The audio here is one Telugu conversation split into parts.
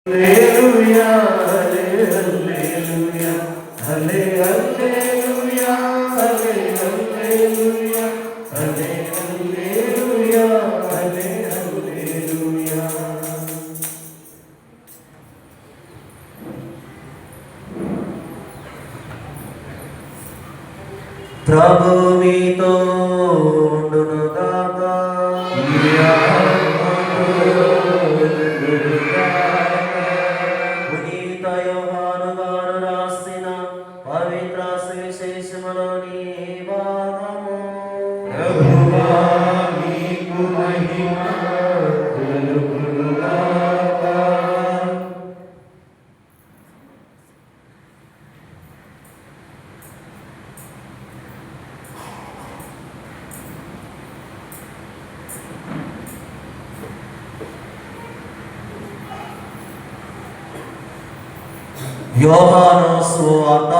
హల్లెలూయా హల్లెలూయా హల్లెలూయా హల్లెలూయా హల్లెలూయా హల్లెలూయా. ప్రభు మీతో ఉండునుగాక. పునీత యోహాను గారు రాసిన పవిత్ర సువిశేషములోని భాగము. ప్రభువా నీకు మహిమ కలుగునుగాక. యోహాను సువార్త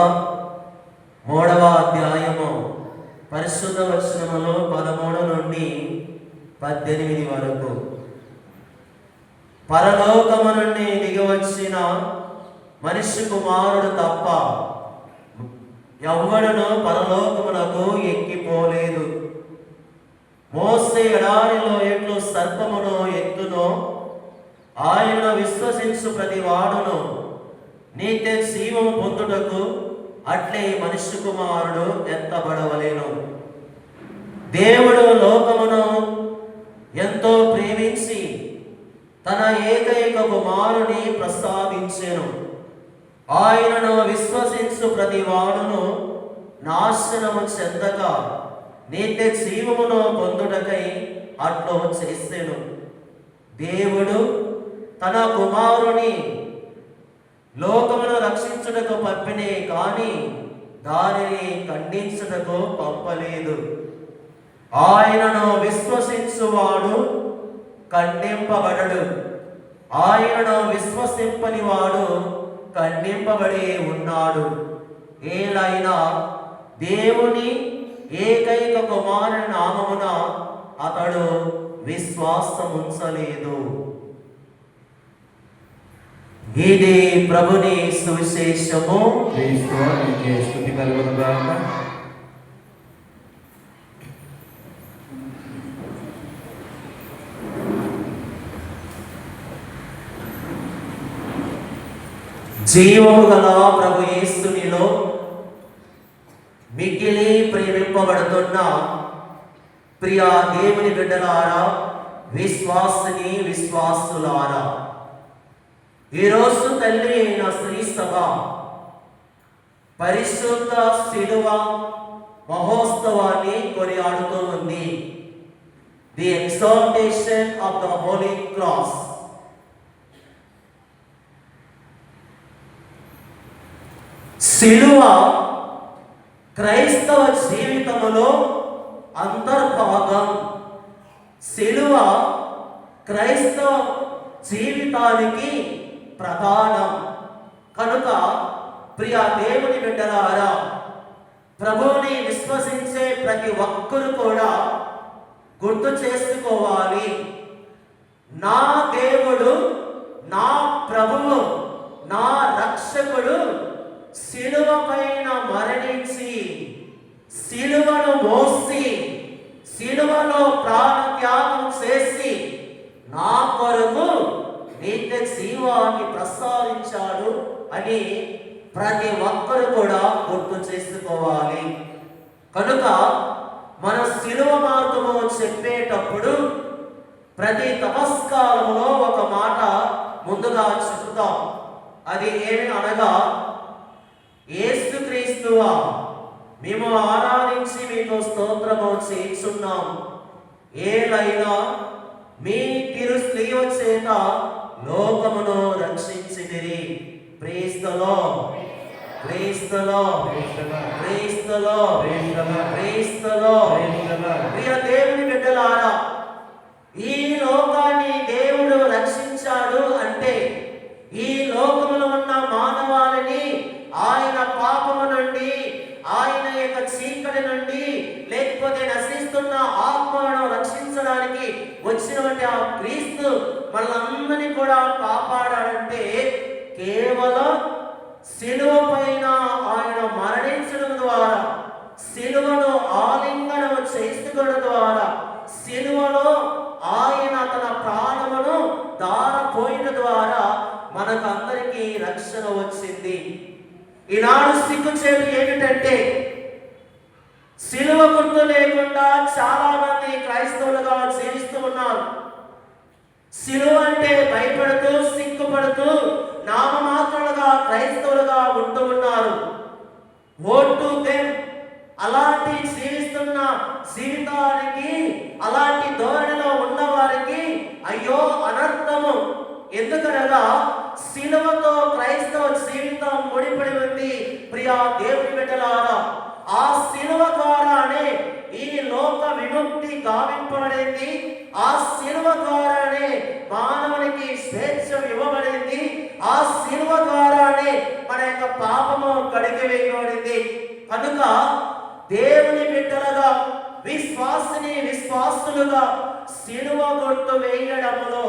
3వ అధ్యాయము పరిశుద్ధ వచనములు 13 నుండి 18 వరకు. పరలోకము నుండి దిగివచ్చిన మనిషి కుమారుడు తప్ప ఎవ్వడును పరలోకమునకు ఎక్కిపోలేదు. మోసే ఎడారిలో ఎట్లు సర్పమును ఎత్తునో ఆయనను విశ్వసించు ప్రతి వాడును నిత్య జీవము పొందుటకు అట్లే మనుష్య కుమారుడు ఎత్తబడవలెను. దేవుడు లోకమును ఎంతో ప్రేమించి తన ఏకైక కుమారుని ప్రసాదించెను. ఆయనను విశ్వసించు ప్రతి వాడును నాశనము చెందక నిత్య జీవమును పొందుటకై అట్లు చేసెను. దేవుడు తన కుమారుని లోకమును రక్షించుటకు పంపినే కానీ దానిని ఖండించుటకు పంపలేదు. ఆయనను విశ్వసించువాడు ఖండింపబడడు, ఆయనను విశ్వసింపని వాడు ఖండింపబడి ఉన్నాడు. ఏలైనా దేవుని ఏకైక కుమారుని నామమున అతడు విశ్వాసముంచలేదు. ఇది ప్రభుని సువిశేషము. క్రీస్తునికి స్తుతి కలుగునుగాక. జీవము గల ప్రభు యేసునిలో మిగిలి ప్రేమింపబడుతున్న ప్రియ దేవుని బిడ్డలారా, విశ్వాసిని విశ్వాసులారా, ఈరోజు తల్లి అయిన శ్రీ సభ పరిశుద్ధ శిలువ మహోత్సవాన్ని కొనియాడుతూ ఉంది. The exaltation of the holy cross. శిలువ క్రైస్తవ జీవితములో అంతర్భాగం. శిలువ క్రైస్తవ జీవితానికి ప్రధానం. కనుక ప్రియ దేవుని బిడ్డలారా, ప్రభువుని విశ్వసించే ప్రతి ఒక్కరు కూడా గుర్తు చేసుకోవాలి, నా దేవుడు, నా ప్రభువు, నా రక్షకుడు శిలువ పైన మరణించి, శిలువను మోసి, శిలువలో ప్రాణత్యాగం చేసి నా కొరకు నిత్య జీవాన్ని ప్రసాదించాడు అని ప్రతి ఒక్కరు కూడా గుర్తు చేసుకోవాలి. కనుక మన శిలువ మార్గము చెప్పేటప్పుడు ప్రతి తపస్కాలంలో ఒక మాట ముందుగా చెప్తాం. అది ఏమి అనగా, యేసుక్రీస్తువా మేము ఆరాధించి మీకు స్తోత్రము చేస్తున్నాం. ఏలైనా మీ తిరు స్లీవ చేత లోకమును రక్షించితిరి. Praise the lord, praise the lord, praise the lord, praise the lord. ప్రియ దేవుని బిడ్డలారా, ఈ లోకాన్ని దేవుడు రక్షించాడు అంటే ఈ లోకములో ఉన్న మానవాళిని ఆయన పాపము నుండి, ఆయన యొక్క చీకటి నుండి, లేకపోతే నశిస్తున్న ఆత్మను రక్షించడానికి వచ్చినటువంటి ఆ క్రీస్తు మనల్ని కూడా కాపాడాడంటే మనకు అందరికీ రక్షణ వచ్చింది. ఈనాడు సిగ్గుచేటు ఏమిటంటే సిలువ గుర్తు లేకుండా చాలా మంది క్రైస్తవులుగా జీవిస్తూ ఉన్నారు. సిలువ అంటే భయపడుతూ సిగ్గుపడుతూ నామమాత్రులుగా క్రైస్తవులుగా ఉంటూ ఉన్నారు. ఓటు దెమ్ అలాంటి జీవిస్తున్న జీవితానికి, అలాంటి ధోరణిలో ఉన్న వారికి అయ్యో అనర్థము. ఎందుకనగా సిలువతో క్రైస్తవ జీవితం ముడిపడి ఉంది. ప్రియా దేవుని బిడ్డలారా, ఆ సిలువ ద్వారానే ఈ లోక విముక్తి గావింపబడింది. ఆ సిలువ ద్వారానే మానవునికి స్వేచ్ఛ ఇవ్వబడింది. ఆ సిలువ ద్వారానే మన యొక్క పాపము కడిగివేయబడింది. కనుక దేవుని బిడ్డలుగా, విశ్వాసులుగా సిలువ గుర్తు వేయడంలో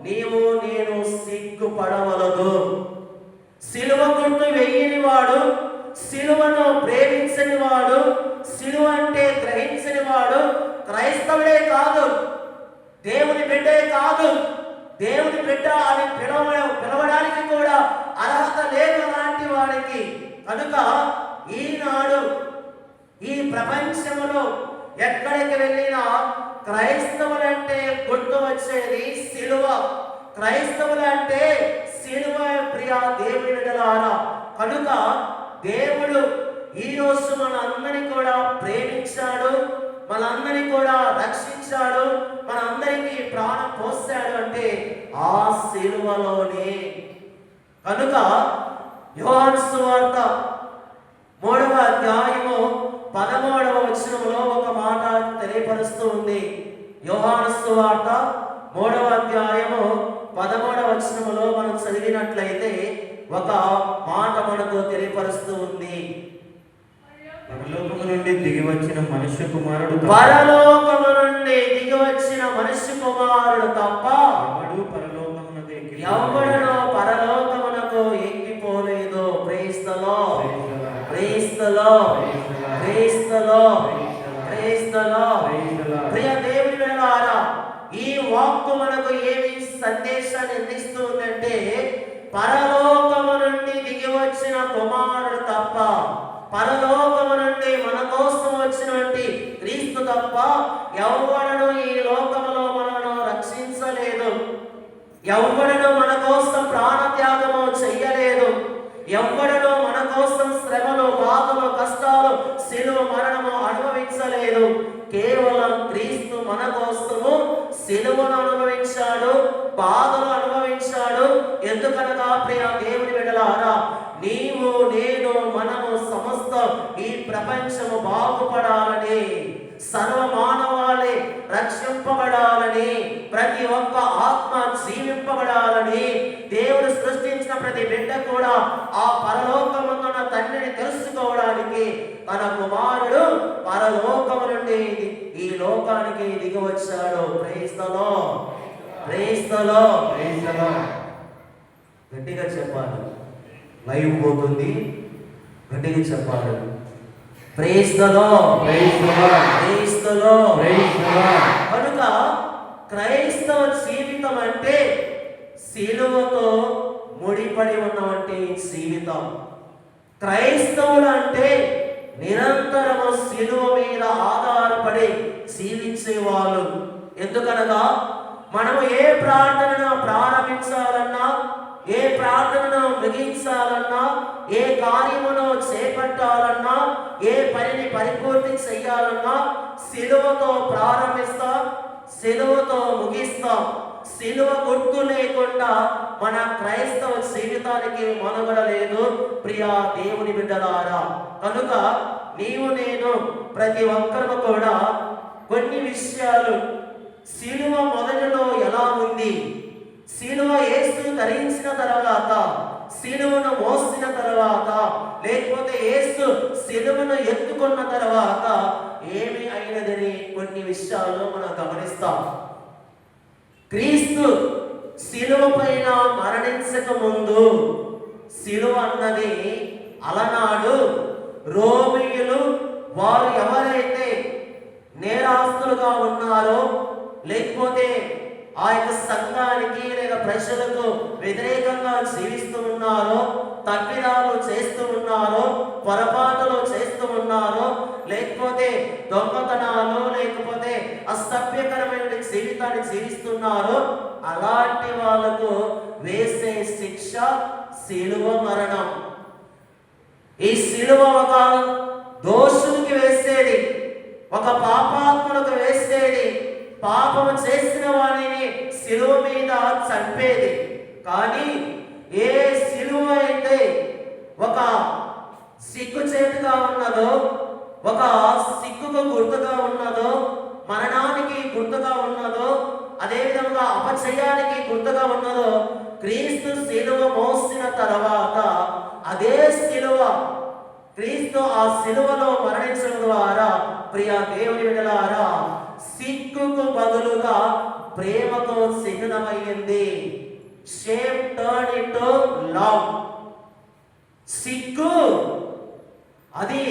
నీవు నేను సిగ్గుపడవలదు. సిలువ గుర్తు వేయని వాడు, సిలువను ప్రేమించని వాడు, సిలువ అంటే గ్రహించని వాడు క్రైస్తవుడే కాదు, దేవుని బిడ్డే కాదు. దేవుని బిడ్డ అని పిలవడానికి కూడా అర్హత లేదు అలాంటి వాడికి. కనుక ఈనాడు ఈ ప్రపంచంలో ఎక్కడికి వెళ్ళినా క్రైస్తవులంటే గుర్తు వచ్చేది సిలువ. క్రైస్తవులంటే సిలువ. ప్రియా దేవుని బిడ్డలారా, కనుక దేవుడు ఈరోజు మనందరినీ కూడా ప్రేమించాడు, మనందరినీ కూడా రక్షించాడు, మనందరికీ ప్రాణం పోస్తాడు అంటే ఆ సిలువలోనే. కనుక యోహాను సువార్త 3వ అధ్యాయము 13వ వచనంలో ఒక మాట తెలియపరుస్తూ ఉంది. యోహాను సువార్త 3వ అధ్యాయము 13వ వచనంలో మనం చదివినట్లయితే ఒక మాట మనకు తెలియపరుస్తూ ఉంది. పరలోకము నుండి దిగి వచ్చిన మనుష్య కుమారుడు తప్ప ఎవడనో పరలోకమునకు ఎక్కిపోలేదు. Praise the lord, praise the lord, praise the lord, praise the lord. ప్రియ దేవుని బిడ్డలారా, ఈ వాక్కు మనకు ఏమి సందేశాన్ని అందిస్తుందంటే పరలోకము నుండి దిగి వచ్చిన కుమారుడు తప్ప, పరలోకము నుండి మన కోసం వచ్చినటువంటి క్రీస్తు తప్ప ఎవడను ఈ లోకములో మనను రక్షించలేదు. ఎవడను మన కోసం ప్రాణత్యాగము చెయ్యలేదు. ఎవడను మన కోసం శ్రమలు, బాధలు, కష్టాలు, శిలువ మరణము అనుభవించలేదు. కేవలం క్రీస్తు మన కోసము శిలువను అనుభవించాడు, బాధలు అనుభవించాడు. ఎందుకనగా ప్రియ దేవుని బిడ్డలారా, నీవు నేను మనము సమస్త ఈ ప్రపంచము బాగుపడాలని, సర్వ మానవాళి రక్షింపబడాలని, ప్రతి ఒక్క ఆత్మ జీవింపబడాలని, దేవుడు సృష్టించిన ప్రతి బిడ్డ కూడా ఆ పరలోకమున్న తండ్రిని తెలుసుకోవడానికి తన కుమారుడు పరలోకము నుండి ఈ లోకానికి దిగి వచ్చాడు. Praise the lord, praise the lord, praise the lord. గట్టిగా చెప్పాలి, లైవ్ పోతుంది, గట్టిగా చెప్పాలి. Praise the lord, praise the lord, praise the lord, praise the lord. కనుక క్రైస్తవ జీవితం అంటే సిలువతో ముడిపడి ఉన్నటువంటి జీవితం. క్రైస్తవులు అంటే నిరంతరము సిలువ మీద ఆధారపడి జీవించే వాళ్ళు. ఎందుకనగా మనము ఏ ప్రార్థనను ప్రారంభించాలన్నా, ఏ ప్రార్థనను ముగించాలన్నా, ఏ కార్యమును చేపట్టాలన్నా, ఏ పనిని పరిపూర్తి చేయాలన్నా సిలువతో ప్రారంభిస్తాం, సిలువతో ముగిస్తాం. సిలువ గుర్తు లేకుండా మన క్రైస్తవ జీవితానికి మనుగడ లేదు. ప్రియా దేవుని బిడ్డలారా, కనుక నీవు నేను ప్రతి ఒక్కరు కూడా కొన్ని విషయాలు, సిలువ మొదటిలో ఎలా ఉంది, సిలువ యేసు ధరించిన తర్వాత, సిలువను మోసిన తర్వాత, లేకపోతే యేసు సిలువను ఎత్తుకున్న తర్వాత ఏమి అయినదని కొన్ని విషయాలు మనం గమనిస్తాం. క్రీస్తు సిలువ పైన మరణించక ముందు, సిలువ అన్నది అలనాడు రోమియులు వారు ఎవరైతే నేరాస్తులుగా ఉన్నారో, లేకపోతే ఆ యొక్క సంఘానికి లేదా ప్రజలకు వ్యతిరేకంగా తప్పిదాలు చేస్తూ ఉన్నారో, పొరపాటులు చేస్తూ ఉన్నారో, లేకపోతే దొంగతనాలు, లేకపోతే అసభ్యకరమైన జీవితాన్ని జీవిస్తున్నారో అలాంటి వాళ్ళకు వేసే శిక్ష శిలువ మరణం. ఈ శిలువ ఒక దోషునికి వేసేది, ఒక పాపాత్ములకు వేసేది, పాపము చేసిన వాడిని శిలువ మీద చంపేది. కానీ ఏ శిలువ అయితే ఒక సిగ్గుచేటుగా ఉన్నదో, ఒక సిగ్గుకు గుర్తుగా ఉన్నదో, మరణానికి గుర్తుగా ఉన్నదో, అదేవిధంగా అపజయానికి గుర్తుగా ఉన్నదో, క్రీస్తు శిలువ మోసిన తర్వాత అదే శిలువ, క్రీస్తు ఆ శిలువలో మరణించడం ద్వారా ప్రియ దేవుని బిడ్డలారా సిగ్గుకు బదులుగా ప్రేమకు చిహ్నమయ్యింది. Shame turn into love. సిగ్గు అది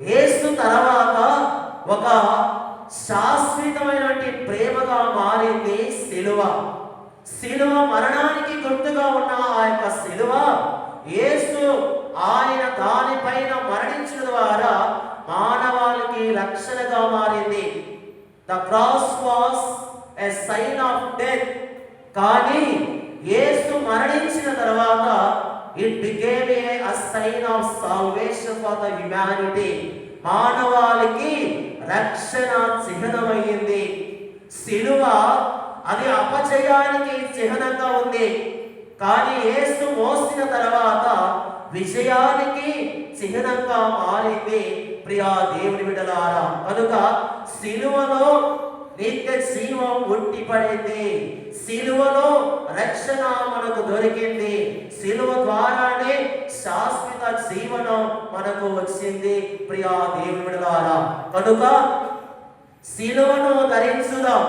యేసు తర్వాత ఒక శాశ్వతమైనటువంటి ప్రేమగా మారింది శిలువ. శిలువ మరణానికి గుర్తుగా ఉన్న ఆ యొక్క శిలువ యేసు ఆయన దానిపైన మరణించడం ద్వారా మానవాళికి రక్షణగా మారింది. The cross was a sign of death. కానీ యేసు మరణించిన తర్వాత it became a sign of salvation for the humanity. మానవాళికి రక్షణ చిహ్నమైంది. శిలువ అది అపజయానికి చిహ్నంగా ఉంది. కానీ యేసు మోసిన తర్వాత విజయానికి చిహ్నంగా మారింది. ప్రియా దేవుని బిడ్డలారా, కనుక శిలువలో నిత్య జీవం ఉట్టిపడింది. శిలువలో రక్షణ మనకు దొరికింది. శిలువ ద్వారానే శాశ్వత జీవనం మనకు వచ్చింది. ప్రియా దేవుని బిడ్డలారా, కనుక శిలువను ధరించుదాం,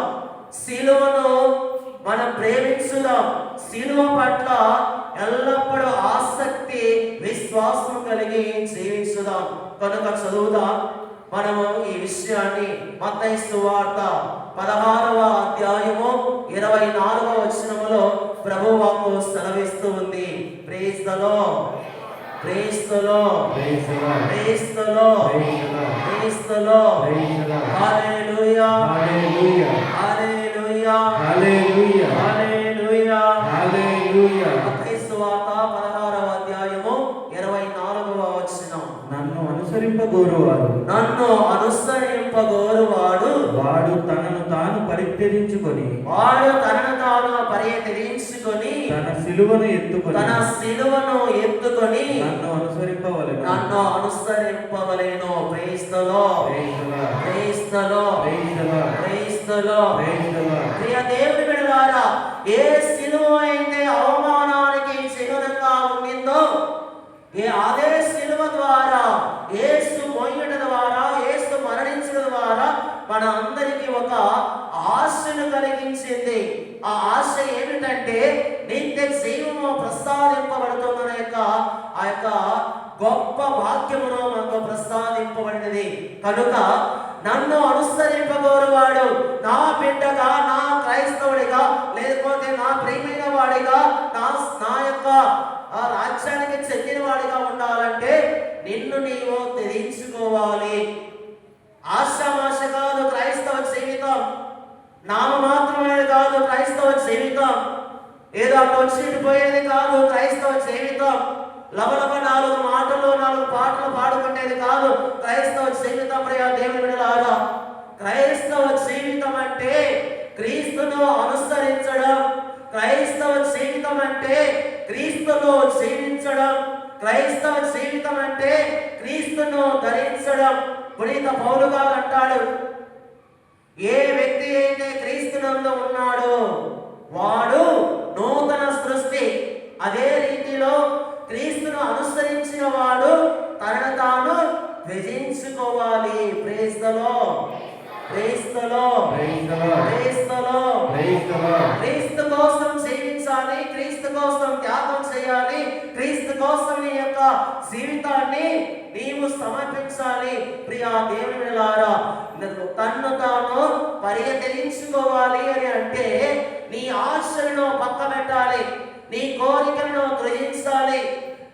శిలువను మనం ప్రేమించుదాం, శిలువ పట్ల ఎల్లప్పుడూ ఆసక్తి విశ్వాసం కలిగి జీవించుదాం. కనుక చదువుదాం మనము ఈ విషయాన్ని. మత్తయి సువార్త 16వ అధ్యాయము 24వ వచనములో ప్రభువాకు సెలవిస్తూ ఉంది. Praise the lord, praise the lord, praise the lord, praise the lord, hallelujah, hallelujah, hallelujah, hallelujah, hallelujah, hallelujah. Mattayi సువార్త 16వ అధ్యాయము 24వ వచనం. నన్ను అనుసరింపగోరువాడు, నన్ను అనుసరింపగోరువాడు వాడు తనను తాను పరిత్యజించుకొని, వాడు తనను తాను పరిత్యజించుకొని తన సిలువను ఎత్తుకొని, తన సిలువను ఎత్తుకొని నన్ను అనుసరింపవలెను, నన్ను అనుసరింపవలెను. Praise the lord, praise the lord, praise the lord. ప్రియ దేవుని బిడ్డలారా, ఏ సిలువ అయితే అవమానానికి చిహ్నంగా ఉండిందో, అదే సిలువ ద్వారా యేసు మోయడం ద్వారా, యేసు మరణించడం ద్వారా మన అందరికీ ఒక ఆశను కలిగించింది. ఆ ఆశ ఏమిటంటే నిత్య జీవము ప్రసాదింపబడుతున్న ఆ యొక్క గొప్ప వాక్యమును మనకు ప్రసాదింపబడినది. కనుక నన్ను అనుసరింపగోరువాడు నా బిడ్డగా, నా క్రైస్తవుడిగా, లేకపోతే నా ప్రియమైన వాడిగా, నా యొక్క ఆ రాజ్యానికి చెందిన వాడిగా ఉండాలంటే నిన్ను నీవు త్యజించుకోవాలి. ఆశామాష కాదు క్రైస్తవ జీవితం, నామ మాత్రమే కాదు క్రైస్తవ జీవితం, ఏదో అటు వచ్చి పోయేది కాదు క్రైస్తవ జీవితం, లవలవ 4 మాటలు 4 పాటలు పాడుకునేది కాదు క్రైస్తవ జీవితం. ప్రియ దేవుని బిడ్డలారా, క్రైస్తవ జీవితం అంటే క్రీస్తును అనుసరించడం, క్రైస్తవ జీవితం అంటే క్రీస్తులో జీవించడం, క్రైస్తవ జీవితం అంటే క్రీస్తును ధరించడం. పునీత పౌలు గారు అంటాడు, ఏ వ్యక్తి అయితే క్రీస్తునందు ఉన్నాడో వాడు నూతన సృష్టి. అదే రీతిలో క్రీస్తును అనుసరించిన వాడు తనను తాను త్యజించుకోవాలి. Praise the lord, praise the lord, praise the lord. Kristu కోసం జీవించాలి, క్రీస్తు కోసం త్యాగం చేయాలి, క్రీస్తు కోసం నీ యొక్క జీవితాన్ని నీవు సమర్పించాలి. ప్రియా దేవుని బిడ్డలారా, తన్ను తాను పరిత్యజించుకోవాలి అని అంటే నీ ఆశలను పక్కబెట్టాలి, నీ కోరికలను త్యజించాలి,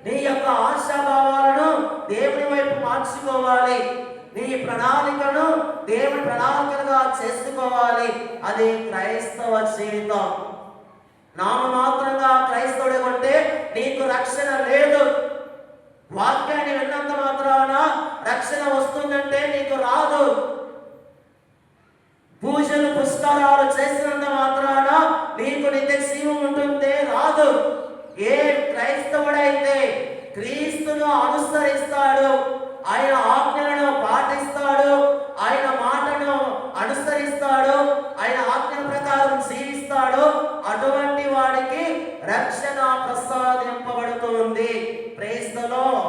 నీ యొక్క ఆశాభావాలను దేవుని వైపు మార్చుకోవాలి. నీ ప్రణాళికను దేవుని ప్రణాళికలుగా చేసుకోవాలి. అది క్రైస్తవ జీవితం. నామమాత్రంగా క్రైస్తవుడు ఉంటే నీకు రక్షణ లేదు. వాక్యాన్ని విన్నంత మాత్రాన రక్షణ వస్తుందంటే నీకు రాదు. పూజలు పుష్కరాలు చేసినంత మాత్రాన నీకు నిత్య జీవం ఉంటుందే రాదు. ఏ క్రైస్తవుడైతే క్రీస్తును అనుసరిస్తాడు, ఆయన ఆజ్ఞలను పాటిస్తాడు, ఆయన మాటను అనుసరిస్తాడు, ఆయన ఆజ్ఞల ప్రకారం జీవిస్తాడు, అటువంటి వాడికి రక్షణ ప్రసాదింపబడుతుంది. Praise the lord,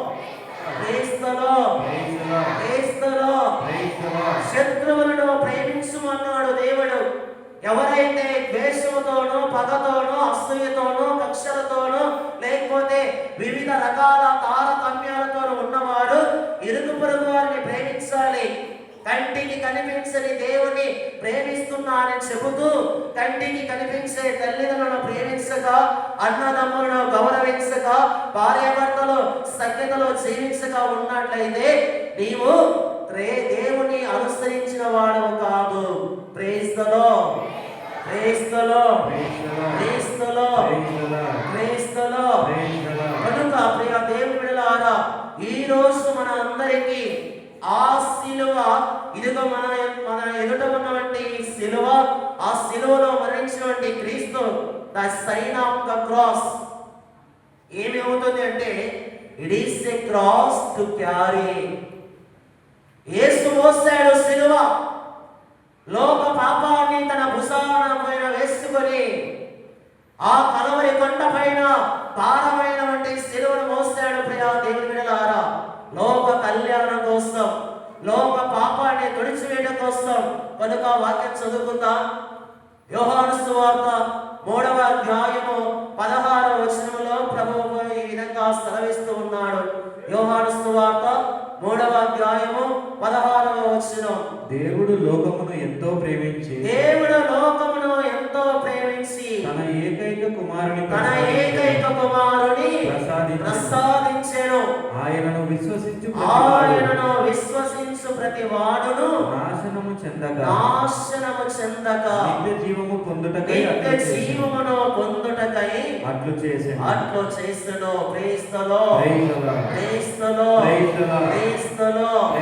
praise the lord, praise the lord. శత్రువులను ప్రేమించుమన్నాడు దేవుడు. ఎవరైతే ద్వేషముతోనూ పగతోనూ అసూయతోనూ కక్షలతోనూ లేకపోతే వివిధ రకాల తారతమ్యాలతో ఉన్నవారు ఇరుగు పొరుగు వారిని ప్రేమించాలి. కంటికి కనిపించని దేవుని ప్రేమిస్తున్నానని చెబుతూ కంటికి కనిపించే తల్లిదండ్రులను ప్రేమించగా, అన్నదమ్ములను గౌరవించగా, భార్యాభర్తలు సఖ్యతలో జీవించగా ఉన్నట్లయితే నీవు దేవుని అనుసరించిన వాడు కాదు. Praise the lord, praise the lord, praise the lord, praise the lord. కనుక ప్రియ దేవుని బిడ్డలారా, ఈ రోజు మన అందరికీ ఆ సిలువ, ఇదిగో మన ఎదుట ఉన్నటువంటి సిలువ, ఆ సిలువలో మరణించినటువంటి Kristu, the sign of the cross ఏమి అవుతుంది అంటే it is a cross to carry. Yesu మోసాడు సిలువ, లోక పాపాన్ని తన భుజాన పైన వేసుకొని ఆ కలవరి కొండ పైన భారమైనటువంటి సిలువను మోసాడు. ప్రియా దేవుని బిడ్డలారా, లోక కళ్యాణం కోసం, లోక పాపాన్ని తుడిచివేయడం కోసం. కనుక వాక్యం చదువుకుందాం. యోహాను సువార్త 3వ అధ్యాయము 16వ వచనంలో ప్రభువు ఈ విధంగా సెలవిస్తూ ఉన్నాడు. యోహాను సువార్త 3వ అధ్యాయము 16వ వచనం. దేవుడు లోకమును ఎంతో ప్రేమించి, దేవుడు లోకమును ఎంతో ప్రేమించి తన ఏకైక కుమారుని ప్రసాదించెను. ఆయనను విశ్వసించు ప్రతి వాడును నాశనము చెందక నిత్య జీవము పొందుటకై అట్లు చేసెను. Praise the lord, praise the lord, praise the lord.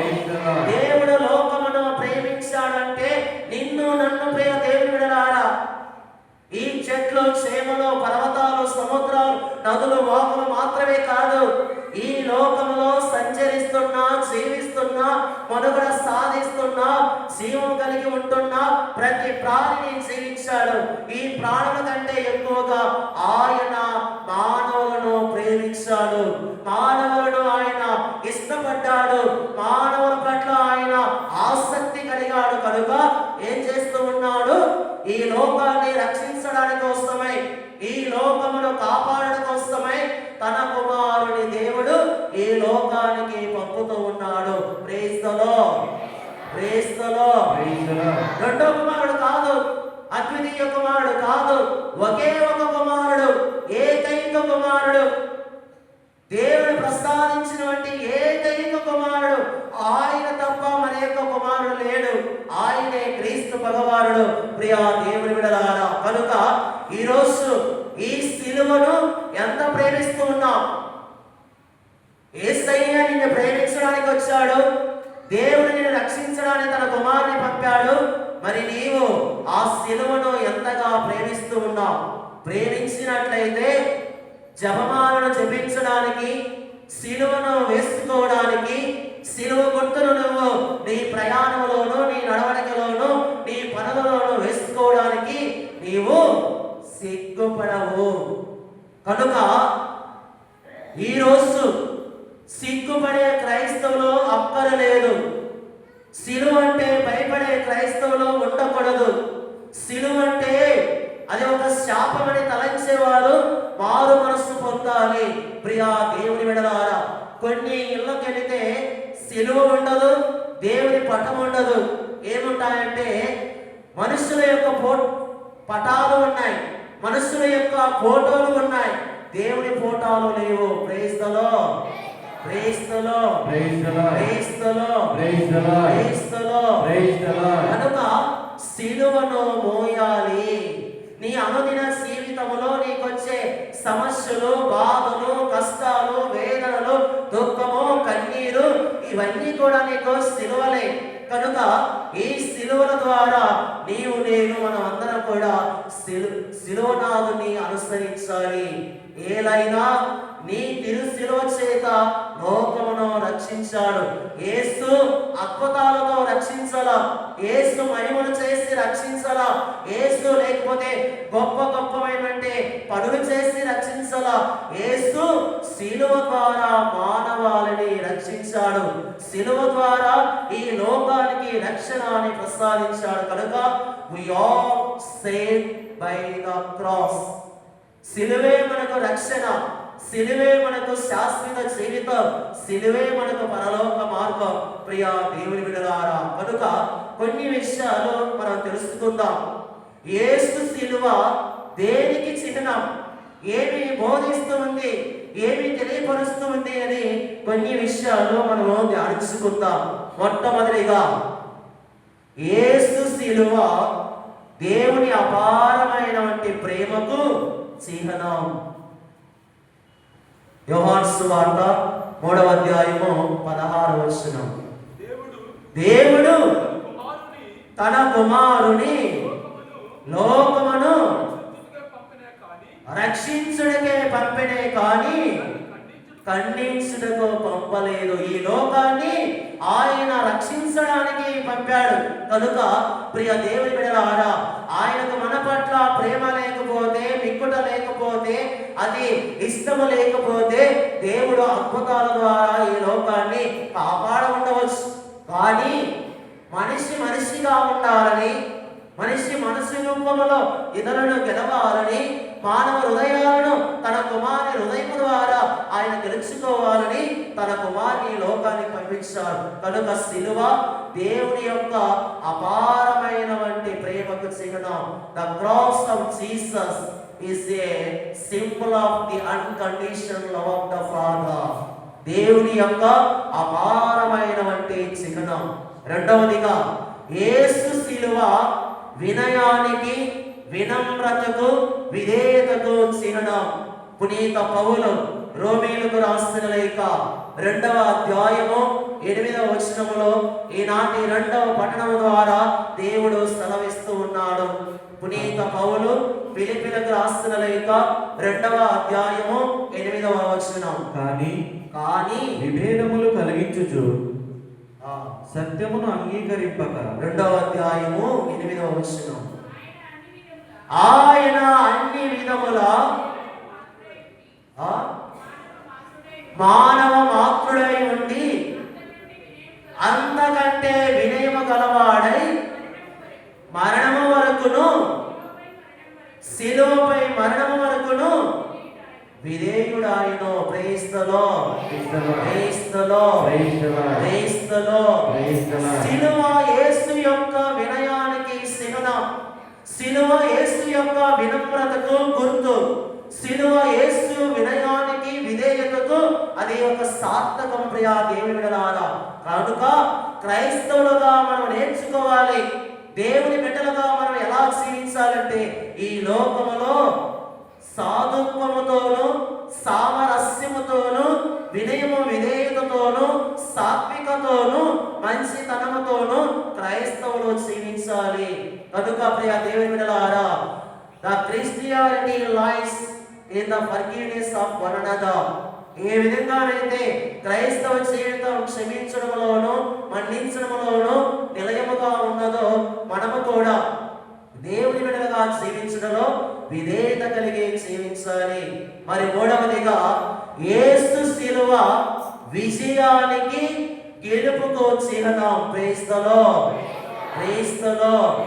దేవుడు లోకమును ప్రేమించాడంటే నిన్ను నన్ను ప్రియ దేవుని బిడ్డలారా, ఈ చెట్లు చేమలు పర్వతాలు సముద్రాలు నదులు వాగులు మాత్రమే కాదు, ఈ లోకములో సంచరిస్తున్నా జీవిస్తున్నా మనుగడ సాధిస్తున్నా జీవం కలిగి ఉంటున్నా ప్రతి ప్రాణిని జీవించాడు. ఈ ప్రాణుల కంటే ఎక్కువగా ఆయన మానవులను ప్రేమించాడు, మానవులను ఆయన ఇష్టపడ్డాడు, మానవుల పట్ల ఆయన ఆసక్తి కలిగాడు. కనుక ఏం చేస్తూ ఉన్నాడు? ఈ లోకాన్ని రక్షించడానికి కోసమై, ఈ లోకమును కాపాడడం కోసమై తన కుమారుని దేవుడు ఈ లోకానికి పంపుతూ ఉన్నాడు. Praise the lord, praise the lord. రెండో కుమారుడు కాదు, అద్వితీయ కుమారుడు కాదు, ఒకే ఒక కుమారుడు, ఏకైక కుమారుడు, దేవుడు ప్రసాదించినటువంటి ఏకైక కుమారుడు. ఆయన తప్ప మరి యొక్క కుమారుడు లేడు. ఆయనే క్రీస్తు భగవానుడు. ప్రియా దేవుని బిడ్డలారా, కనుక ఈరోజు ఈ సిలువను ఎంత ప్రేమిస్తూ ఉన్నాం? యేసయ్య నిన్ను ప్రేమించడానికి వచ్చాడు, దేవుడు నిన్ను రక్షించడానికి తన కుమారుని పంపాడు. మరి నీవు ఆ సిలువను ఎంతగా ప్రేమిస్తూ ఉన్నావు? ప్రేమించినట్లయితే జపమాలను జపించడానికి, సిలువను వేసుకోవడానికి, సిలువ గుర్తును నువ్వు నీ ప్రయాణంలోను నీ నడవడికలోను నీ పనులలోను వేసుకోవడానికి నీవు సిగ్గుపడవు. కనుక ఈరోజు సిగ్గుపడే క్రైస్తవులు అక్కరలేదు. సిలువ అంటే భయపడే క్రైస్తవులు ఉండకూడదు. సిలువ అంటే అది ఒక శాపమని తలంచేవారు మారు మనస్సు పొందాలి. ప్రియా దేవుని బిడ్డలారా, కొన్ని ఇళ్ళకి వెళితే సిలువ ఉండదు, దేవుని పటం ఉండదు. ఏముంటాయంటే మనుషుల యొక్క పటాలు ఉన్నాయి, మనుషుల యొక్క ఫోటోలు ఉన్నాయి, దేవుని ఫోటోలు లేవు. Praise the lord, praise the lord, praise the lord, praise the lord, praise the lord, praise the lord, praise the lord. కనుక సిలువను మోయాలి. నీ అనుదిన జీవితంలో నీకొచ్చే సమస్యలు, బాధలు, కష్టాలు, వేదనలు, దుఃఖము, కన్నీరు ఇవన్నీ కూడా నీకు సిలువలే. కనుక ఈ సిలువల ద్వారా నీవు నేను మనం అందరం కూడా సిలువనాథుని అనుసరించాలి. ఏలైనా నీ తిరు సిలువ చేత లోకమును రక్షించాడు. యేసు అద్భుతాలతో రక్షించాలా, యేసు మహిమలు చేసి రక్షించాలా, యేసు లేకపోతే గొప్ప గొప్పమైనటువంటి పనులు చేసి రక్షించాలా. యేసు సిలువ ద్వారా మానవాళిని రక్షించాడు. సిలువ ద్వారా ఈ లోకానికి రక్షణని ప్రసాదించాడు. కనుక we all saved by the cross. సిలువే మనకు రక్షణ, సిలువే మనకు శాశ్వత జీవితం, సిలువే మనకు పరలోక మార్గం. ప్రియ దేవుని బిడ్డలారా, కనుక కొన్ని విషయాలు మనం తెలుసుకుందాం. యేసు సిలువ దేనికి చిహ్నం, ఏమి బోధిస్తుంది, ఏమి తెలియపరుస్తుంది అని కొన్ని విషయాలు మనము ధ్యానించుకుందాం. మొట్టమొదటిగా యేసు సిలువ దేవుని అపారమైనటువంటి ప్రేమకు చిహ్నం. యోహాను సువార్త 3వ అధ్యాయము 16వ వచనం. దేవుడు తన కుమారుని లోకమును రక్షించుటకే పంపినే కానీ ఖండించుటకు పంపలేదు. ఈ లోకాన్ని ఆయన రక్షించడానికి పంపాడు. కనుక ప్రియ దేవుని బిడ్డలారా, ఆయనకు మన పట్ల ప్రేమ లేకపోతే, మిక్కుట లేకపోతే, అది ఇష్టము లేకపోతే దేవుడు అద్భుతాల ద్వారా ఈ లోకాన్ని కాపాడ ఉండవచ్చు. కానీ మనిషి మనిషిగా ఉండాలని, మనిషి మనసు రూపంలో ఇతరులను గెలవాలని, మానవ హృదయాలను తన కుమారుని హృదయం ద్వారా ఆయన గెలుచుకోవాలని తన కుమారుని లోకానికి పంపించాడు. కనుక సిలువ దేవుని యొక్క అపారమైనటువంటి ప్రేమకు చిహ్నం. The cross of Jesus is a symbol of the unconditional love of the father. దేవుని యొక్క అపారమైనటువంటి చిహ్నం. రెండవదిగా యేసు సిలువ వినయానికి, వినమ్రతకు, విధేయతకు చిహ్నం. పునీత పౌలు రోమీయులకు రాసిన లేఖ 2వ అధ్యాయము 8వ వచనములో ఈనాటి 2వ పఠనము ద్వారా దేవుడు సెలవిస్తూ ఉన్నాడు. పునీత పౌలు ఫిలిప్పీలకు రాసిన లేఖ 2వ అధ్యాయము 8వ వచనం. కానీ విభేదములు కలిగించుచు సత్యమును అంగీకరింపక. 2వ అధ్యాయము 8వ వచనం. ఆయన అన్ని విధముల మానవ మాతృడై ఉండి అంతకంటే వినయము గలవాడై మరణము వరకును, శిలువపై మరణము వరకును విధేయుడాయను. Praise the lord, praise the lord, praise the lord. సిలువ యేసు యొక్క వినయానికి చిహ్నం. సిలువ యేసు యొక్క వినమ్రతకు గుర్తు. సిలువ యేసు వినయానికి, విధేయతకు అది ఒక సార్థకం. ప్రియ దేవుని బిడ్డలారా, కనుక క్రైస్తవులుగా మనం నేర్చుకోవాలి. దేవుని బిడ్డలుగా మనం ఎలా జీవించాలంటే ఈ లోకములో సాధుత్వముతోను, సామరస్యముతోను, వినయము విధేయతతోను, సాత్వికతోను, మంచితనముతోను క్రైస్తవులు జీవించాలి. కనుక ప్రియ దేవుని బిడ్డలారా, the Christianity lies in the forgiveness of one another. ఏ విధంగానైతే క్రైస్తవ జీవితం క్షమించడంలోను, మన్నించడంలోను నిలయముగా ఉన్నదో మనము కూడా దేవుని బిడ్డలుగా జీవించడంలో విధేయత కలిగి జీవించాలి. మరి మూడవదిగా యేసు సిలువ విజయానికి, గెలుపుకు చిహ్నం. Praise the lord, praise the lord.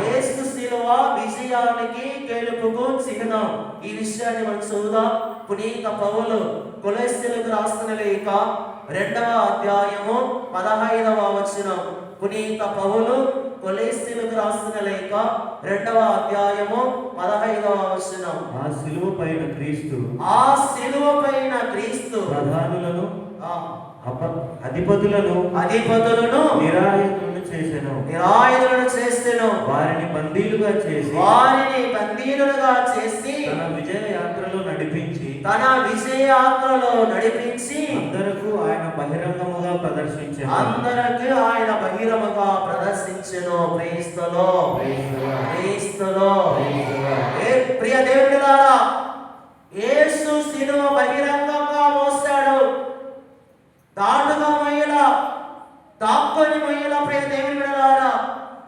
Yesu సిలువ విజయానికి, గెలుపుకు చిహ్నం. ఈ విషయాన్ని మనం చూద్దాం. పునీత పౌలు కొలొస్సీయులకు రాసిన లేఖ 2వ అధ్యాయము 15వ వచనం. పునీత పౌలు కొలెస్సీలకు రాసిన లేఖ 2వ అధ్యాయము 15వ వచనం. ఆ శిలువ పైన క్రీస్తు ఆ శిలువ పైన క్రీస్తు ప్రధానులను ఆ, అధిపతులను నిరాయుధులను చేసెను. నిరాయుధులను చేసెను. వారిని బందీలుగా చేసి తన విజయ యాత్రలో నడిపించి అందరకు ఆయన బహిరంగముగా ప్రదర్శించెను. క్రీస్తులో ప్రియ దేవుడిలారా, యేసు శిలువ బహిరంగంగా మోస్తాడు. దాటుగా మొయ్యల, దాక్కుని మొయ్యల. ప్రియ దేవుని బిడ్డలారా,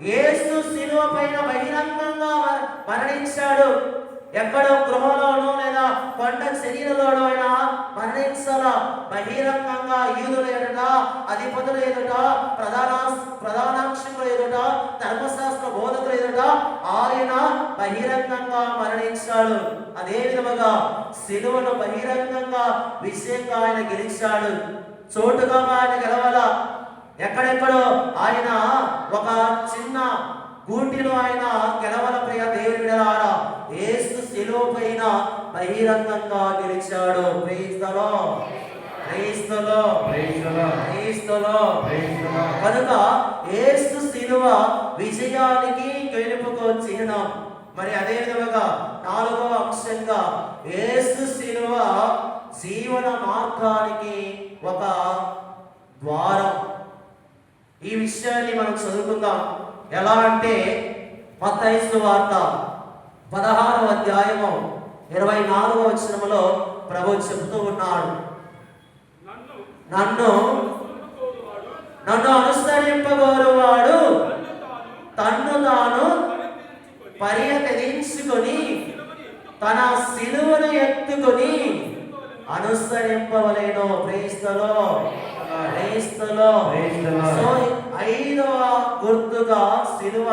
యేసు శిలువ పైన బహిరంగంగా మరణించాడు. ఎక్కడో గృహలోనో లేదా కొండ శరీరంలోనో అయినా మరణించాల. బహిరంగంగా యూదుల ఎదుట, అధిపతుల ఎదుట, ప్రధానాంశకుల ఎదుట, ధర్మశాస్త్ర బోధకుల ఎదుట ఆయన బహిరంగంగా మరణించాడు. అదే విధముగా శిలువను బహిరంగంగా విజయంగా ఆయన గెలిచాడు. చోటుగా ఆయన గెలవల. ఎక్కడెక్కడో ఆయన ఒక చిన్న గూటిలో ఆయన గెలవల. ప్రియ దేవుని బిడ్డలారా, యేసు శిలువ పైన బహిరంగంగా గెలిచాడు. కనుక యేసు శిలువ విజయానికి గెలుపుకు చిహ్నం. మరి అదే విధముగా 4వ అంశంగా యేసు శిలువ జీవన మార్గానికి ఒక ద్వారం. ఈ విషయాన్ని మనం చదువుకుందాం. ఎలా అంటే మత్తయి సువార్త 16వ అధ్యాయము 24వ వచనములో ప్రభు చెబుతూ ఉన్నాడు, నన్ను అనుసరింపగోరువాడు తన్ను తాను పరిత్యజించుకొని తన శిలువను ఎత్తుకొని అనుసరింపవలెను. క్రీస్తులో 5వ గుర్తుగా శిలువ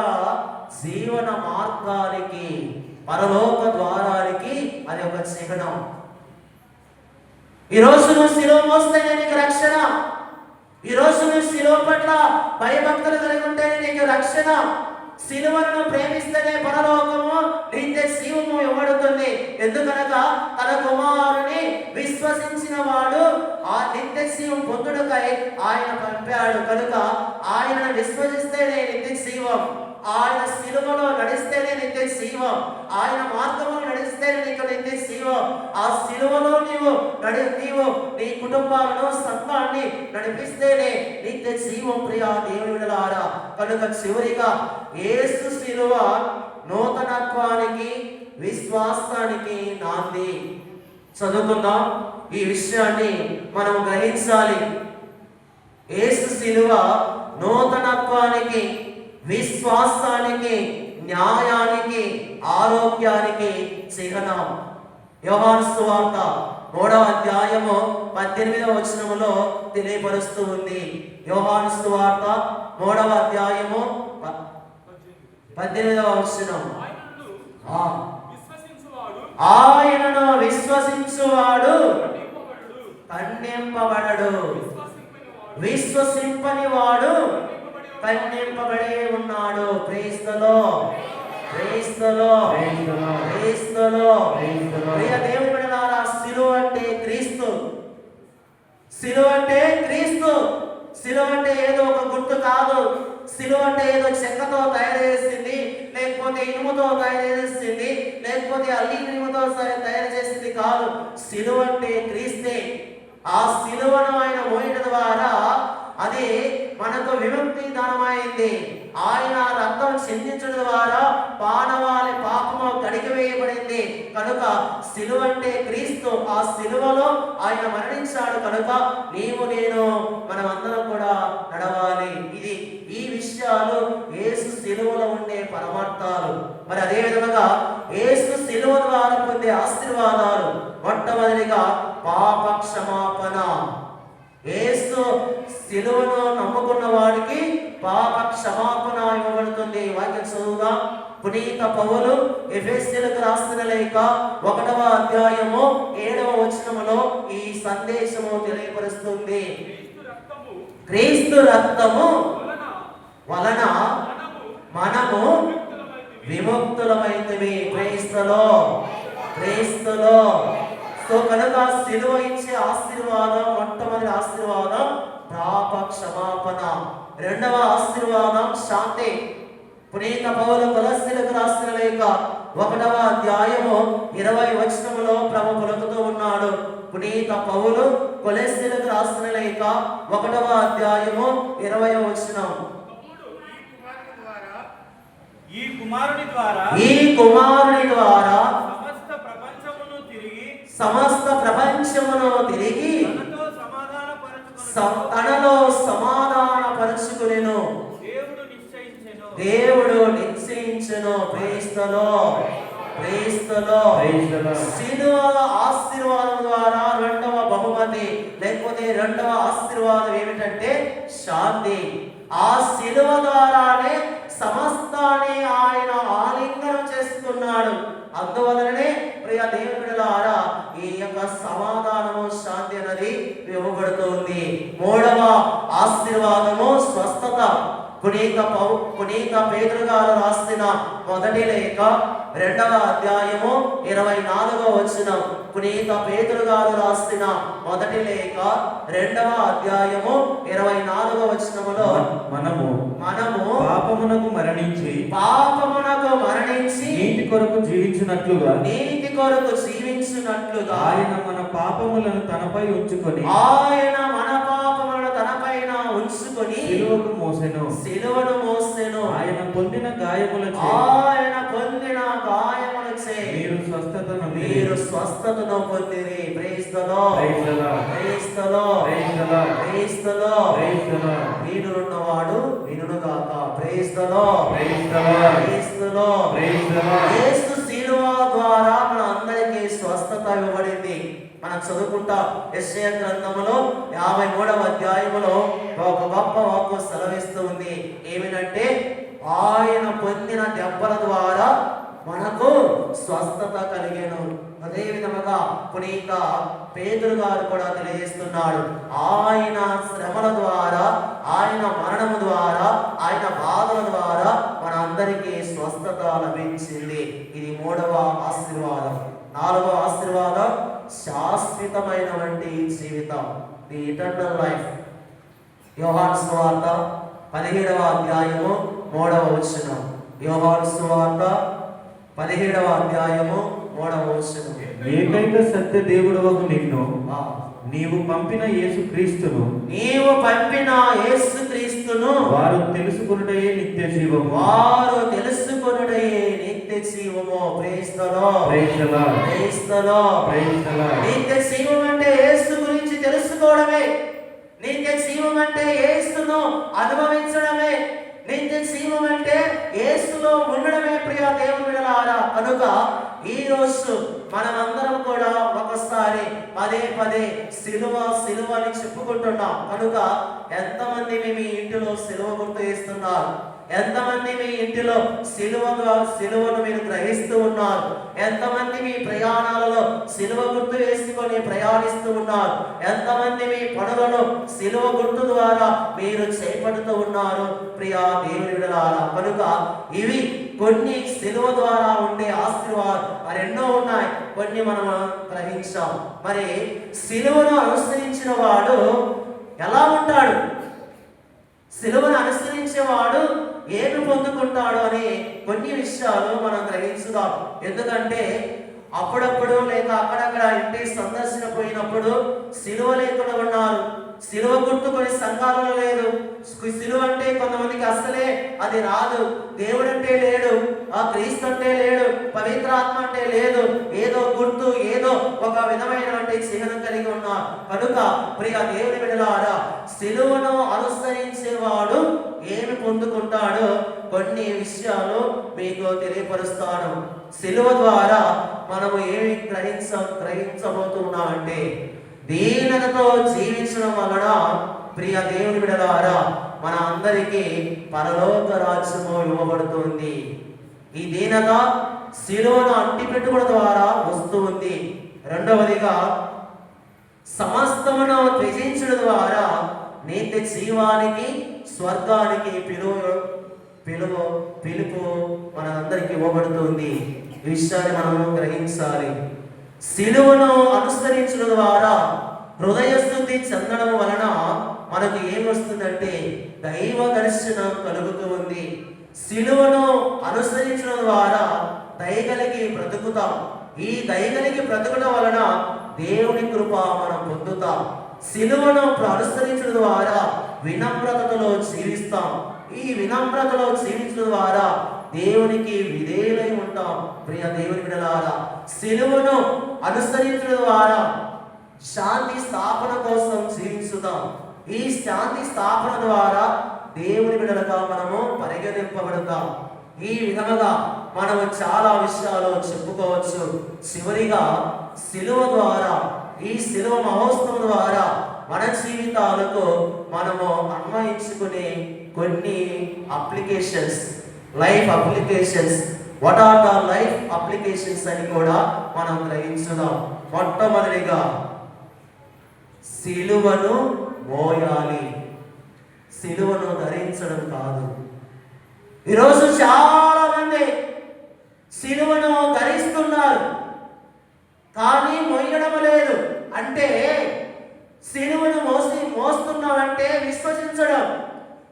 జీవన మార్గానికి, పరలోక ద్వారానికి అది ఒక చిహ్నం. ఈరోజు నువ్వు శిలువ మోస్తేనే నీకు రక్షణ. ఈరోజు నువ్వు శిలువ పట్ల భయభక్తులు కలిగి ఉంటేనే నీకు రక్షణ. శిలువను ప్రేమిస్తేనే పరలోకము, నిత్య జీవము ఇవ్వబడుతుంది. ఎందుకనగా తన కుమారుని విశ్వసించిన వాడు ఆ నిత్య జీవం పొందుటకై ఆయన పంపాడు. కనుక ఆయనను విశ్వసిస్తేనే నిత్య జీవం. ఆయన శిలువలో నడిస్తేనే నిత్య జీవం. ఆయన మార్గంలో నడిస్తేనే నీకు నిత్య జీవం. ఆ శిలువలో నీవు నీ కుటుంబాలను, సంఘాన్ని నడిపిస్తేనే నిత్య జీవం. ప్రియా దేవుని బిడ్డలారా, కనుక చివరిగా యేసు శిలువ నూతనత్వానికి, విశ్వాసానికి నాంది. చదువుకుందాం. ఈ విషయాన్ని మనం గ్రహించాలి. యేసు శిలువ నూతనత్వానికి, విశ్వాసానికి, న్యాయానికి, ఆరోగ్యానికి చిహ్నం. యోహాను సువార్త 3వ అధ్యాయము 18వ వచనములో తెలియపరుస్తూ ఉంది. యోహాను సువార్త 3వ అధ్యాయము 18వ వచనం, ఆయనను విశ్వసించువాడు ఖండింపబడడు, విశ్వసింపని వాడు ఖండింపబడే ఉన్నాడు. క్రీస్తులో ప్రియ దేవుని బిడ్డలారా, శిలువ అంటే క్రీస్తు. శిలువ అంటే క్రీస్తు. శిలువ అంటే ఏదో ఒక గుర్తు కాదు. శిలువ అంటే ఏదో చెక్కతో తయారు చేసింది, లేకపోతే ఇనుముతో తయారు చేసింది, లేకపోతే అల్యూమినియంతో తయారు చేసింది కాదు. శిలువ అంటే క్రీస్తే. ఆ శిలువను ఆయన మోయడం ద్వారా అది మనకు విముక్తి దానమైంది. ఆయన రక్తం చిందించడం ద్వారా మానవాళి పాపము కడిగివేయబడింది. కనుక శిలువ అంటే క్రీస్తు. ఆ శిలువలో ఆయన మరణించాడు. కనుక నీవు నేను మనమందరం కూడా నడవాలి. ఈ విషయాలు యేసు శిలువలో ఉండే పరమార్థాలు. మరి అదే విధంగా యేసు శిలువ ద్వారా పొందే ఆశీర్వాదాలు. మొట్టమొదటిగా పాప క్షమాపణ. యేసు శిలువను నమ్ముకున్న వాడికి పాప క్షమాపణ ఇవ్వబడుతుంది. వాక్యం చదువుగా పునీత పౌలు ఎఫెసీయులకు రాసిన లేఖ 1వ అధ్యాయము 7వ వచనములో ఈ సందేశము తెలియపరుస్తుంది. క్రీస్తు రక్తము వలన మనము విముక్తులమైతిమి. Praise the lord, praise the lord. So కనుక సిలువ ఇచ్చే ఆశీర్వాదం, మొట్టమొదటి ఆశీర్వాదం పాప క్షమాపణ. రెండవ ఆశీర్వాదం శాంతి. పునీత పౌలు కొలస్సీలకు రాసిన లేఖ 1వ అధ్యాయము 20 వచనములో ప్రభు పలుకుతూ ఉన్నాడు. పునీత పౌలు కొలస్సీలకు రాసిన లేఖ 1వ అధ్యాయము 20వ వచనం. ఈ కుమారుని ద్వారా సమస్త ప్రపంచమును తిరిగి తనలో సమాధానపరచుకొనెను. దేవుడు నిశ్చయించెను. Praise the lord, praise the lord. సిలువ ఆశీర్వాదం ద్వారా రెండవ బహుమతి లేకపోతే రెండవ ఆశీర్వాదం ఏమిటంటే శాంతి. ఆ సిలువ ద్వారానే సమస్తాన్ని ఆయన ఆలింగనం చేసుకున్నాడు. అందువలననే ప్రియ దేవుని బిడ్డలారా ఈ యొక్క సమాధానము, శాంతి అనేది ఇవ్వబడుతుంది. మూడవ ఆశీర్వాదము స్వస్థత. పునీత పేతురు గారు రాసిన మొదటి లేఖ 2వ అధ్యాయము 24వ వచనం. పునీత పేతురు గారు రాసిన మొదటి లేఖ 2వ అధ్యాయము 24వ వచనములో మనము పాపమునకు మరణించి నీతి కొరకు జీవించినట్లుగా ఆయన మన పాపములను తనపై ఉంచుకొని సిలువను మోసెను. ఆయన పొందిన గాయములచే మీరు స్వస్థతను పొందిరి. Praise the lord, praise the lord, praise the lord. వీనున్నవాడు వినుగాక. Praise the lord, praise the lord. Yesu సిలువ ద్వారా మన అందరికీ స్వస్థత ఇవ్వబడింది. మనం చదువుకుంటా యెషయా గ్రంథములో 53వ అధ్యాయములో ఒక గొప్ప వాక్కు సెలవిస్తూ ఉంది. ఏమిటంటే ఆయన పొందిన దెబ్బల ద్వారా మనకు స్వస్థత కలిగేను. అదే విధముగా పునీత పేతురు గారు కూడా తెలియజేస్తున్నాడు. ఆయన శ్రమల ద్వారా, ఆయన మరణము ద్వారా, ఆయన బాధల ద్వారా మన అందరికీ స్వస్థత లభించింది. ఇది మూడవ ఆశీర్వాదం. నాలుగవ ఆశీర్వాదం శాశ్వతమైనటువంటి జీవితం, ది ఇటర్నల్ లైఫ్. యోహాను సువార్త 17వ అధ్యాయము 3వ వచనం. యోహాను సువార్త 17వ అధ్యాయము 3వ వచనం. ఏకైక సత్య దేవుడవగు నిన్ను నీవు పంపిన యేసుక్రీస్తును వారు తెలుసుకొనుటయే నిత్య జీవము. Praise the lord, praise the lord. నిత్య జీవం అంటే యేసు గురించి తెలుసుకోవడమే. నిత్య జీవం అంటే యేసును అనుభవించడమే. నిత్య జీవం అంటే యేసులో ఉండడమే. ప్రియ దేవుని బిడ్డలారా, కనుక ఈ రోజు మనమందరం కూడా ఒకసారి పదే సిలువ అని చెప్పుకుంటున్నాం. కనుక ఎంతమంది మీ ఇంటిలో సిలువ గుర్తు వేస్తున్నారు? ఎంతమంది మీ ఇంటిలో సిలువను మీరు గ్రహిస్తూ ఉన్నారు? ఎంతమంది మీ ప్రయాణాలలో సిలువ గుర్తు వేసుకొని ప్రయాణిస్తూ ఉన్నారు? ఎంతమంది మీ పనులను సిలువ గుర్తు ద్వారా మీరు చేపడుతూ ఉన్నారు? ప్రియా దేవుని బిడ్డలారా, కనుక ఇవి కొన్ని సిలువ ద్వారా ఉండే ఆశీర్వాదాలు మరెన్నో ఉన్నాయి. కొన్ని మనం గ్రహించాం. మరి సిలువను అనుసరించిన వాడు ఎలా ఉంటాడు? సిలువను అనుసరించేవాడు ఏమి పొందుకుంటాడు అని కొన్ని విషయాలు మనం గ్రహించుదాం. ఎందుకంటే అప్పుడప్పుడు లేక అక్కడక్కడ ఇంటి సందర్శన పోయినప్పుడు సిలువ లేకుండా ఉన్నారు. సిలువ గుర్తు కొన్ని సంఘాలలో లేదు. సిలువ అంటే కొంతమందికి అసలే అది రాదు. దేవుడు అంటే లేడు, ఆ క్రీస్తు అంటే లేడు, పవిత్రాత్మ అంటే లేదు. ఏదో గుర్తు, ఏదో ఒక విధమైనటువంటి చిహ్నం కలిగి ఉన్నారు. కనుక ప్రియ దేవుని బిడ్డలారా, సిలువను అనుసరించేవాడు ఏమి పొందుకుంటాడో కొన్ని విషయాలు మీకు తెలియపరుస్తాను. సిలువ ద్వారా మనము ఏమి గ్రహించబోతున్నామంటే దీనతతో జీవించడం వలన ప్రియ దేవుని బిడ్డలారా మన అందరికీ పరలోక రాజ్యము ఇవ్వబడుతుంది. ఈ దీనత సిలువను అంటిపెట్టుకోవడం ద్వారా వస్తూ ఉంది. రెండవదిగా సమస్తమును త్యజించడం ద్వారా నిత్య జీవానికి, స్వర్గానికి పిలుపు మనందరికి ఇవ్వబడుతుంది. ఈ విషయాన్ని మనము గ్రహించాలి. సిలువను అనుసరించడం ద్వారా హృదయ స్తుతి చెందడం వలన మనకు ఏమొస్తుందంటే దైవ దర్శనం కలుగుతూ ఉంది. సిలువను అనుసరించడం ద్వారా దయగలిగి బ్రతుకుతాం. ఈ దయగలిగి బ్రతుకడం వలన దేవుని కృప మనం పొందుతాం. సిలువను అనుసరించడం ద్వారా వినమ్రతలో జీవిస్తాం. ఈ వినమ్రతలో జీవించడం ద్వారా దేవునికి విధేయులై ఉంటాం. ప్రియ దేవుని బిడ్డలారా, సిలువను అనుసరించడం ద్వారా శాంతి స్థాపన కోసం జీవించుదాం. ఈ శాంతి స్థాపన ద్వారా దేవుని బిడ్డలుగా మనము పరిగణింపబడతాం. ఈ విధముగా మనము చాలా విషయాలు చెప్పుకోవచ్చు. చివరిగా సిలువ ద్వారా, ఈ సిలువ మహోత్సవం ద్వారా మన జీవితాలకు మనము అన్వయించుకునే కొన్ని applications, life applications, what are the life applications అని కూడా మనం గ్రహించుదాం. మొట్టమొదటిగా సిలువను మోయాలి, సిలువను ధరించడం కాదు. ఈరోజు చాలా మంది సిలువను ధరిస్తున్నారు కానీ మోయడం లేదు. అంటే సిలువను మోస్తున్నామంటే విశ్వసించడం,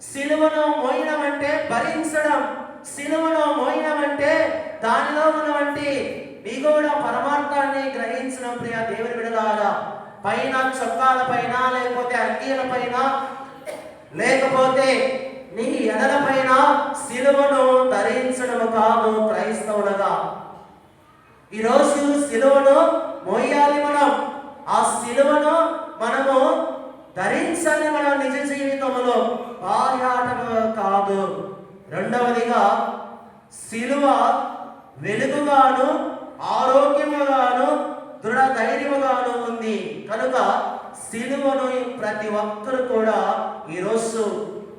సిలువను మోయడం అంటే భరించడం, సిలువను మోయడం అంటే దానిలో ఉన్నటువంటి నిగూఢ పరమార్థాన్ని గ్రహించడం. ప్రియ దేవుని బిడ్డలారా, పైన చొక్కాల పైన, లేకపోతే అంగీల పైన, లేకపోతే నీ ఎదల పైన సిలువను ధరించడం కాదు క్రైస్తవులుగా. ఈరోజు సిలువను మోయాలి మనం. ఆ సిలువను మనము ధరించాలి మన నిజ జీవితంలో, బాహ్యాటంగా కాదు. రెండవదిగా సిలువ వెలుగుగాను, ఆరోగ్యముగాను, దృఢ ధైర్యముగాను ఉంది కనుక సిలువను ప్రతి ఒక్కరు కూడా ఈరోజు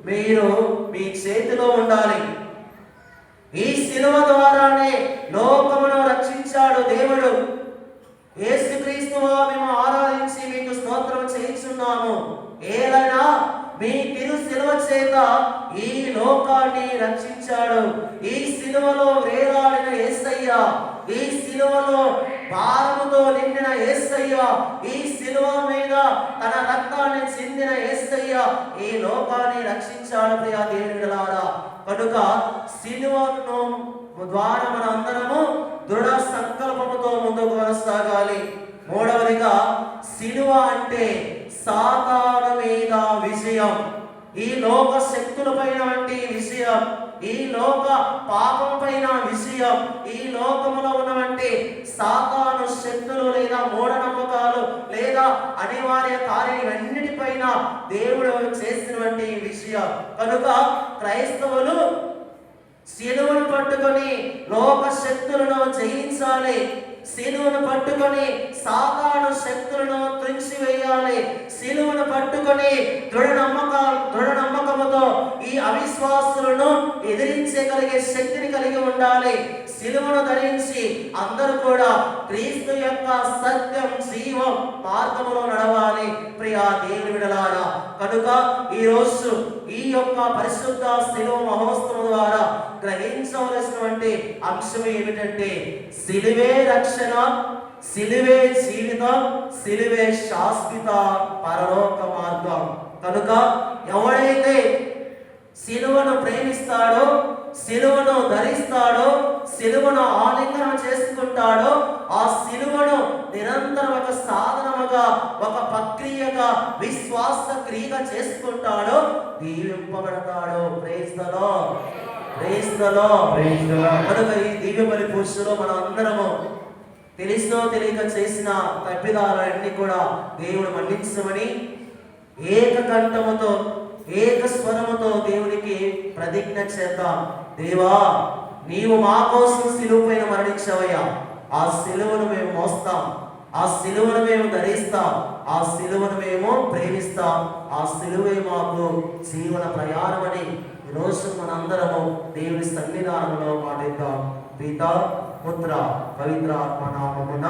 మీరు మీ చేతిలో ఉండాలి. ఈ సిలువ ద్వారానే లోకమును రక్షించాడు దేవుడు. యేసుక్రీస్తువా మేము ఆరాధించి మీకు స్తోత్రం చేయించున్నాము. ఏలైనా మీ తిరు సిలువ చేత ఈ లోకాన్ని రక్షించాడు. ఈ సిలువలో వేలాడిన యేసయ్య, ఈ సిలువలో భారముతో నిండిన యేసయ్య, ఈ సిలువ మీద తన రక్తాన్ని చిందిన యేసయ్య ఈ లోకాన్ని రక్షించాడు. ప్రియ దేవుని బిడ్డలారా, కనుక సిలువను ద్వారా మన అందరము దృఢ సంకల్పముతో ముందుకు కొనసాగాలి. మూడవదిగా సిలువ అంటే సాతాను మీద విజయం. ఈ లోక శక్తుల పైన వంటి విజయం, ఈ లోక పాపం పైన విజయం, ఈ లోకములో ఉన్నటువంటి సాతాను శక్తులు లేదా మూఢనమ్మకాలు లేదా అనివార్య కార్యాలన్నిటిపైన దేవుడు చేసినటువంటి విజయం. కనుక క్రైస్తవులు సిలువను పట్టుకొని లోక శక్తులను జయించాలి. సిలువను పట్టుకొని సాతాను శక్తులను త్రుంచివేయాలి. సిలువను పట్టుకొని దృఢ నమ్మకముతో ఈ అవిశ్వాసులను ఎదిరించగలిగే శక్తిని కలిగి ఉండాలి. సిలువను ధరించి అందరూ కూడా క్రీస్తు యొక్క సత్యం, జీవం మార్గములో నడవాలి. ప్రియా దేవుని బిడ్డలారా, కనుక ఈ రోజు ఈ యొక్క పరిశుద్ధ సిలువ మహోత్సవం ద్వారా గ్రహించవలసినటువంటి అంశం ఏమిటంటే సిలువే రక్షణ, సిలువే జీవితం, సిలువే శాశ్వత పరలోక మార్గం. కనుక ఎవడైతే సిలువను ప్రేమిస్తాడో, సిలువను ధరిస్తాడో, సిలువను ఆలింగనం చేసుకుంటాడో, ఆ సిలువను నిరంతరం ఒక సాధనముగా, ఒక ప్రక్రియగా, విశ్వాస క్రియగా చేసుకుంటాడో దీవింపబడతాడు. Praise the lord, praise the lord, praise the lord. కనుక ఈ దివ్య బలి పూజలో మనం అందరము తెలిసో తెలియక చేసిన తప్పిదాలన్నీ కూడా దేవుడు మన్నించమని ఏకకంఠముతో, ఏక స్వరముతో దేవునికి ప్రతిజ్ఞ చేద్దాం. దేవా, నీవు మా కోసం సిలువ పైన మరణించావయ్యా. ఆ సిలువను మేము మోస్తాం, ఆ సిలువను మేము ధరిస్తాం, ఆ సిలువను మేము ప్రేమిస్తాం. ఆ సిలువే మాకు జీవన ప్రయాణమని ఈరోజు మనందరము దేవుని సన్నిధానంలో పాటిద్దాం. పితా, పుత్ర, పవిత్ర ఆత్మ నామమున.